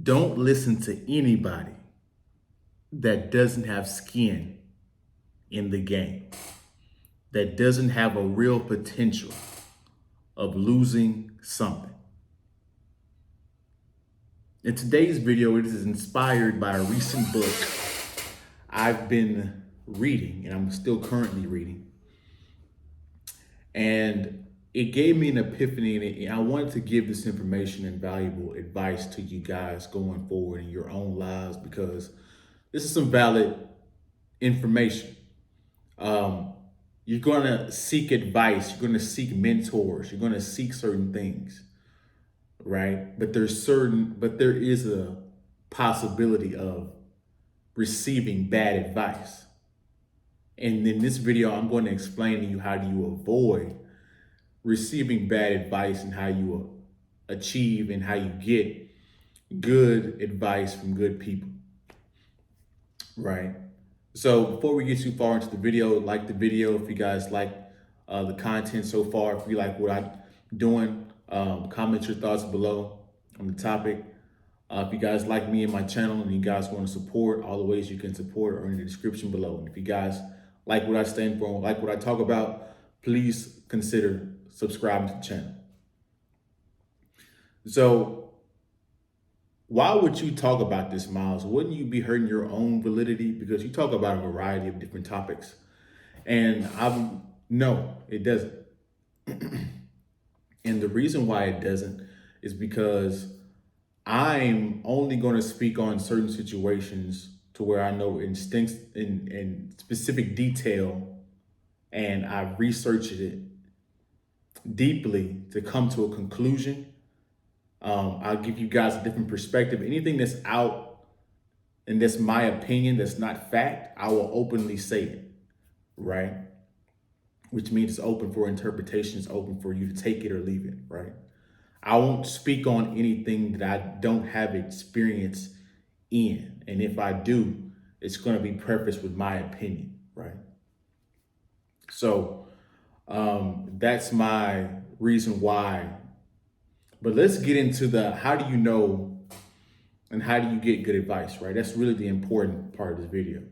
Don't listen to anybody that doesn't have skin in the game, that doesn't have a real potential of losing something. In today's video, it is inspired by a recent book I've been reading, and I'm still currently reading. And it gave me an epiphany, and I wanted to give this information and valuable advice to you guys going forward in your own lives, because this is some valid information. You're going to seek advice, you're going to seek mentors, you're going to seek certain things, right? But there is a possibility of receiving bad advice. And in this video, I'm going to explain to you how do you avoid receiving bad advice and how you achieve and how you get good advice from good people, right? So before we get too far into the video, like the video if you guys like the content so far. If you like what I'm doing, comment your thoughts below on the topic. If you guys like me and my channel and you guys want to support, all the ways you can support are in the description below. And if you guys like what I stand for, like what I talk about, please consider subscribing to the channel. So why would you talk about this, Miles? Wouldn't you be hurting your own validity? Because you talk about a variety of different topics. And no, it doesn't. And the reason why it doesn't is because I'm only going to speak on certain situations to where I know in specific detail, and I've researched it deeply to come to a conclusion. I'll give you guys a different perspective. Anything that's out and that's my opinion, that's not fact, I will openly say it, right? Which means it's open for interpretation, it's open for you to take it or leave it, right? I won't speak on anything that I don't have experience in. And if I do, it's going to be prefaced with my opinion, right? So that's my reason why. But let's get into the how do you know and how do you get good advice, right? That's really the important part of this video.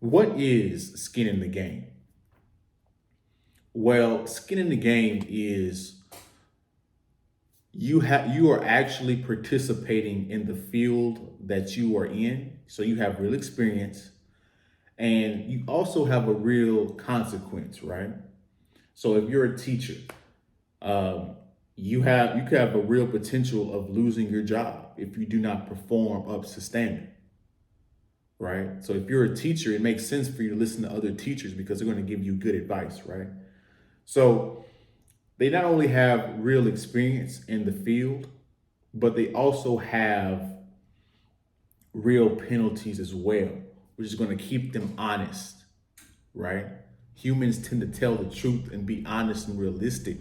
What is skin in the game? Well, skin in the game is you are actually participating in the field that you are in. So you have real experience and you also have a real consequence, right? So if you're a teacher, you could have a real potential of losing your job if you do not perform up to standard, right? So if you're a teacher, it makes sense for you to listen to other teachers because they're going to give you good advice, right? So they not only have real experience in the field, but they also have real penalties as well, which is going to keep them honest, right? Humans tend to tell the truth and be honest and realistic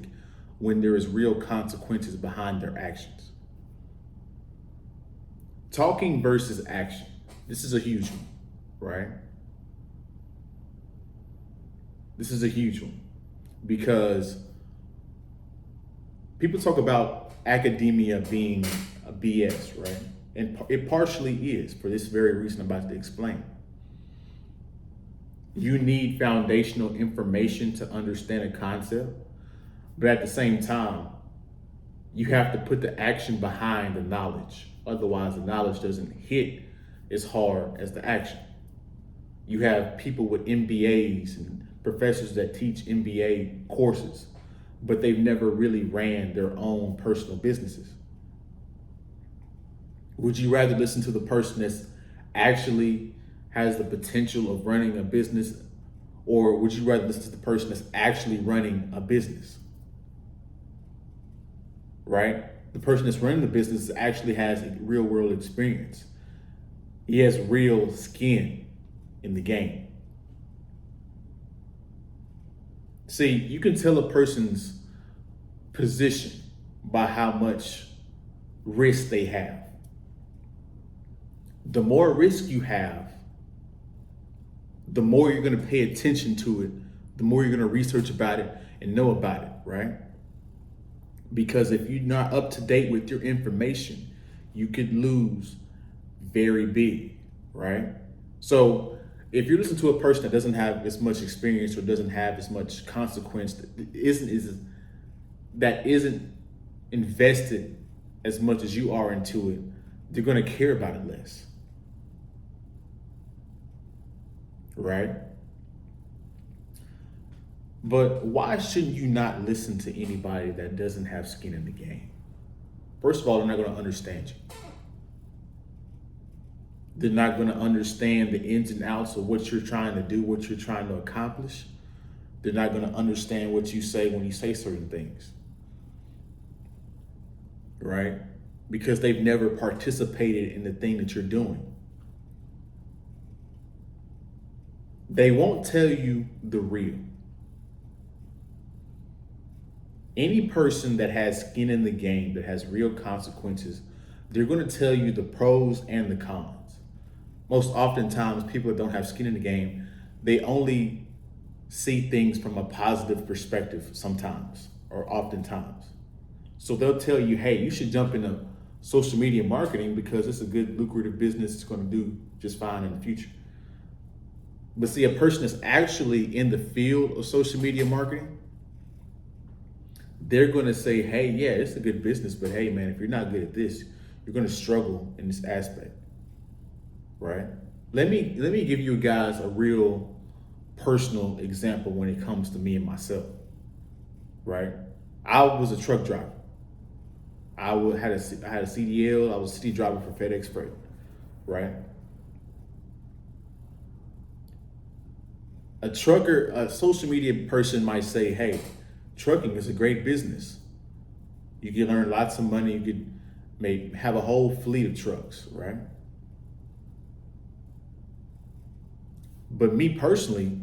when there is real consequences behind their actions. Talking versus action. This is a huge one, right? This is a huge one because people talk about academia being a BS, right? And it partially is for this very reason I'm about to explain. You need foundational information to understand a concept, but at the same time, you have to put the action behind the knowledge. Otherwise, the knowledge doesn't hit as hard as the action. You have people with MBAs and professors that teach MBA courses, but they've never really ran their own personal businesses. Would you rather listen to the person that's actually has the potential of running a business, or would you rather listen to the person that's actually running a business? Right? The person that's running the business actually has a real world experience. He has real skin in the game. See, you can tell a person's position by how much risk they have. The more risk you have, the more you're going to pay attention to it, the more you're going to research about it and know about it, right? Because if you're not up to date with your information, you could lose very big, right? So if you listen to a person that doesn't have as much experience or doesn't have as much consequence, that isn't invested as much as you are into it, they're going to care about it less, right? But why shouldn't you not listen to anybody that doesn't have skin in the game? First of all, they're not going to understand you. They're not going to understand the ins and outs of what you're trying to do, what you're trying to accomplish. They're not going to understand what you say when you say certain things, right? Because they've never participated in the thing that you're doing. They won't tell you the real. Any person that has skin in the game, that has real consequences, they're going to tell you the pros and the cons. Most oftentimes, people that don't have skin in the game, they only see things from a positive perspective sometimes, or oftentimes. So they'll tell you, hey, you should jump into social media marketing because it's a good lucrative business. It's going to do just fine in the future. But see, a person that's actually in the field of social media marketing, they're going to say, hey, yeah, it's a good business, but hey, man, if you're not good at this, you're going to struggle in this aspect, right? Let me give you guys a real personal example when it comes to me and myself, right? I was a truck driver. I had a CDL. I was a city driver for FedEx Freight, right? A social media person might say, hey, trucking is a great business. You can earn lots of money. You could maybe have a whole fleet of trucks, right? But me personally,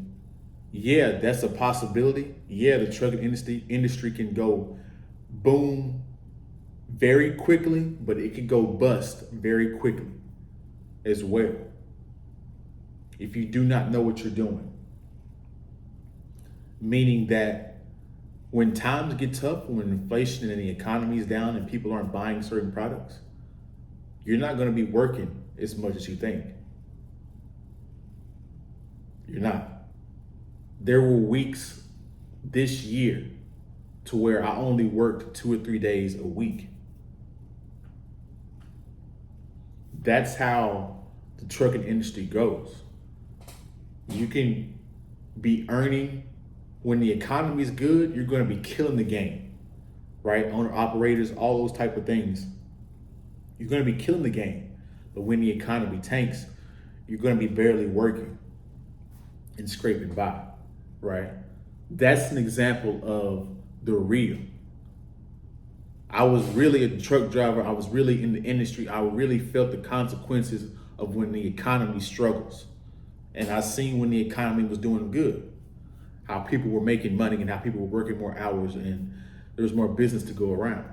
yeah, that's a possibility. Yeah, the trucking industry can go boom very quickly, but it can go bust very quickly as well if you do not know what you're doing. Meaning that when times get tough, when inflation and the economy is down and people aren't buying certain products, you're not going to be working as much as you think. You're not. There were weeks this year to where I only worked 2 or 3 days a week. That's how the trucking industry goes. You can be earning when the economy is good, you're going to be killing the game, right? Owner operators, all those type of things. You're going to be killing the game. But when the economy tanks, you're going to be barely working and scraping by, right? That's an example of the real. I was really a truck driver. I was really in the industry. I really felt the consequences of when the economy struggles. And I seen when the economy was doing good, how people were making money and how people were working more hours and there was more business to go around.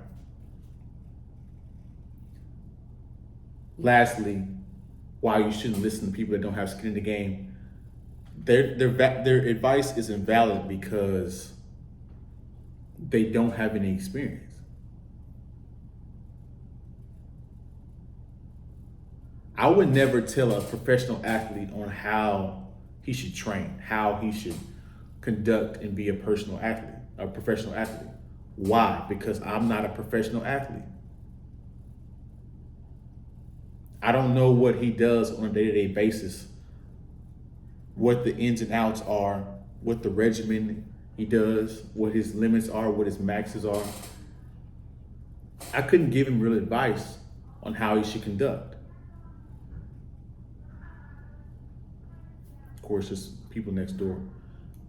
Lastly, why you shouldn't listen to people that don't have skin in the game. Their advice is invalid because they don't have any experience. I would never tell a professional athlete on how he should train, how he should conduct and be a professional athlete. Why? Because I'm not a professional athlete. I don't know what he does on a day-to-day basis, what the ins and outs are, what the regimen he does, what his limits are, what his maxes are. I couldn't give him real advice on how he should conduct. Of course, just people next door.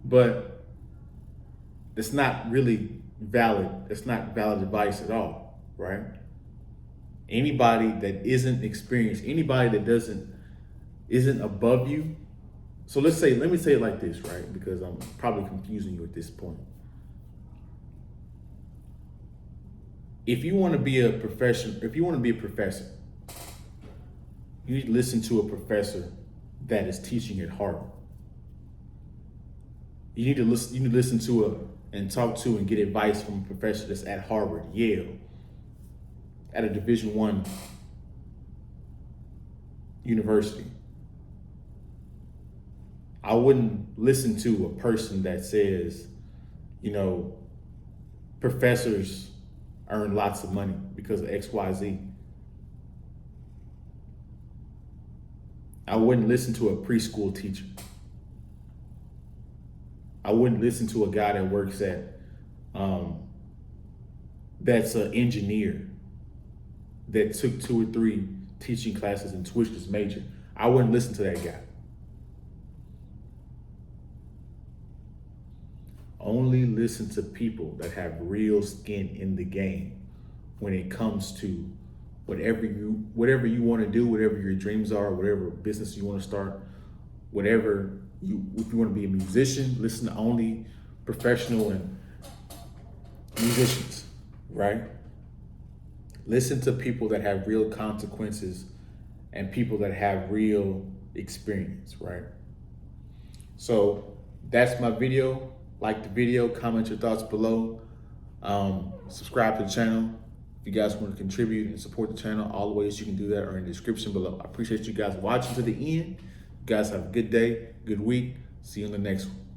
But it's not really valid. It's not valid advice at all, right? Anybody that isn't experienced, anybody that isn't above you. So let me say it like this, right? Because I'm probably confusing you at this point. If you want to be a professor, you need to listen to a professor that is teaching at Harvard. You need to listen to and talk to and get advice from a professor that's at Harvard, Yale, at a Division I university. I wouldn't listen to a person that says, you know, professors earn lots of money because of XYZ. I wouldn't listen to a preschool teacher. I wouldn't listen to a guy that works at, that's an engineer that took 2 or 3 teaching classes and switched his major. I wouldn't listen to that guy. Only listen to people that have real skin in the game when it comes to whatever you want to do, whatever your dreams are, whatever business you want to start, if you want to be a musician, listen to only professional and musicians, right? Listen to people that have real consequences and people that have real experience, right? So that's my video. Like the video, comment your thoughts below. Subscribe to the channel. If you guys want to contribute and support the channel, all the ways you can do that are in the description below. I appreciate you guys watching to the end. You guys have a good day, good week. See you in the next one.